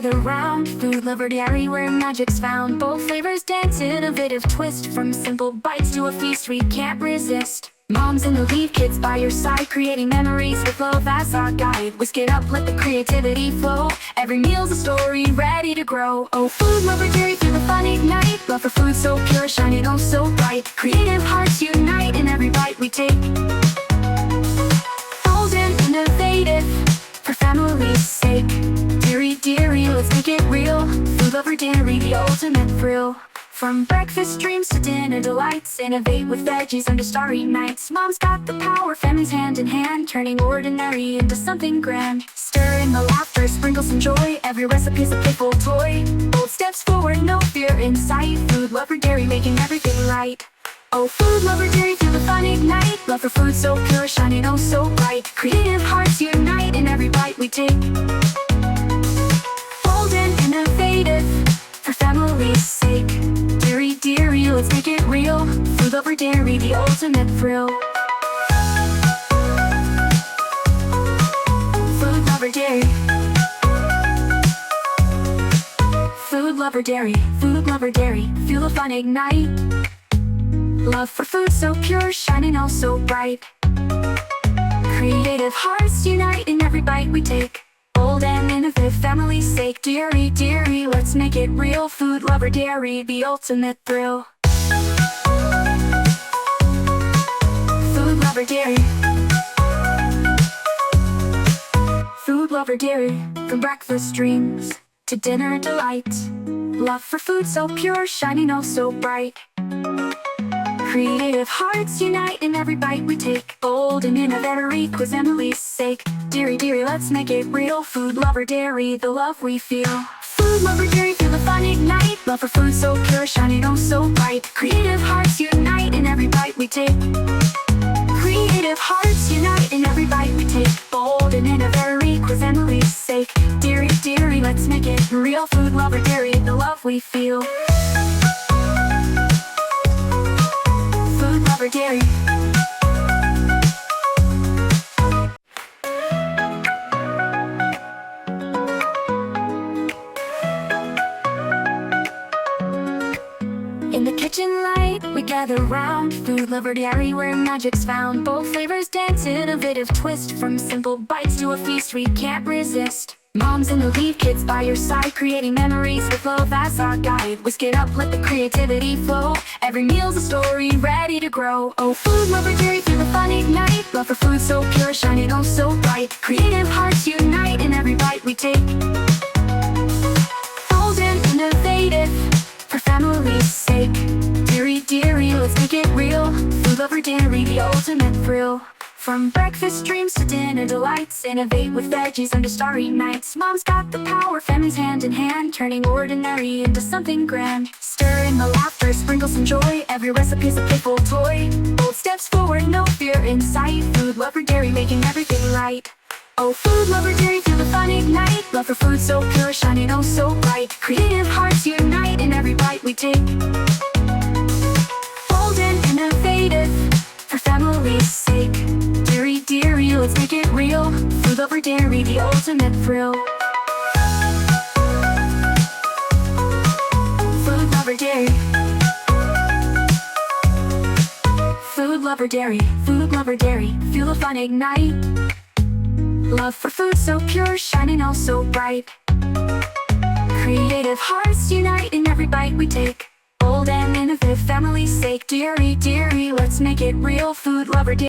gather round. Food lover dairy where magic's found. Bold flavors dance, innovative twist. From simple bites to a feast we can't resist. Moms in the lead, kids by your side, creating memories with love as our guide. Whisk it up, let the creativity flow. Every meal's a story ready to grow. Oh, food lover dairy, feel the fun ignite. Love for food so pure, shining oh so bright. Creative hearts unite in every bite we take. Bold and innovative, for family's sake. Dairy, let's make it real. Food lover dairy, the ultimate thrill. From breakfast dreams to dinner delights, innovate with veggies under starry nights. Mom's got the power, families hand in hand, turning ordinary into something grand. Stir in the laughter, sprinkle some joy. Every recipe's a playful toy. Bold steps forward, no fear in sight. Food lover dairy, making everything right. Oh, food lover dairy, feel the fun ignite. Love for food so pure, shining oh so bright. Creative hearts unite in every bite we take. Bold and innovative, for family's sake. Dairy, let's make it real. Food lover dairy, the ultimate thrill. Food lover dairy. Food lover dairy, food lover dairy, feel the fun ignite. Love for food so pure, shining oh so bright. Creative hearts unite in every bite we take. Bold and innovative, family's sake. Dairy, let's make it real. Food lover dairy, the ultimate thrill. Food lover dairy. Food lover dairy, from breakfast dreams to dinner delight. Love for food so pure, shining oh so bright. Creative hearts unite in every bite we take. Bold and innovative, cause family's sake. Dairy, let's make it real. Food lover dairy, the love we feel. Food lover dairy, feel the fun ignite. Love for food so pure, shining oh so bright. Creative hearts unite in every bite we take. Creative hearts unite in every bite we take. Bold and innovative, cause family's sake. Dairy, let's make it real. Food lover dairy, the love we feel. Food lover dairy. In the kitchen light, we gather round. Food lover dairy where magic's found. Bold flavors dance, innovative twist. From simple bites to a feast we can't resist. Moms in the lead, kids by your side, creating memories with love as our guide. Whisk it up, let the creativity flow. Every meal's a story ready to grow. Oh, food lover dairy, feel the fun ignite. Love for food so pure, shining oh so bright. Creative hearts unite in every bite we take. Bold and innovative, for family's sake. Dairy, let's make it real. Food lover dairy, the ultimate thrill. From breakfast dreams to dinner delights, innovate with veggies under starry nights. Mom's got the power, families hand in hand, turning ordinary into something grand. Stir in the laughter, sprinkle some joy. Every recipe's a playful toy. Bold steps forward, no fear in sight. Food lover dairy, making everything right. Oh, food lover dairy, feel the fun ignite. Love for food so pure, shining oh so bright. Creative hearts unite in every bite we take. Bold and innovative, for family's sake. Dairy, let's make it real. Food lover dairy, the ultimate thrill. Food lover dairy. Food lover dairy, food lover dairy, feel the fun ignite. Love for food so pure, shining oh so bright. Creative hearts unite in every bite we take. Bold and innovative, family's sake. Dairy, let's make it real. Food lover dairy.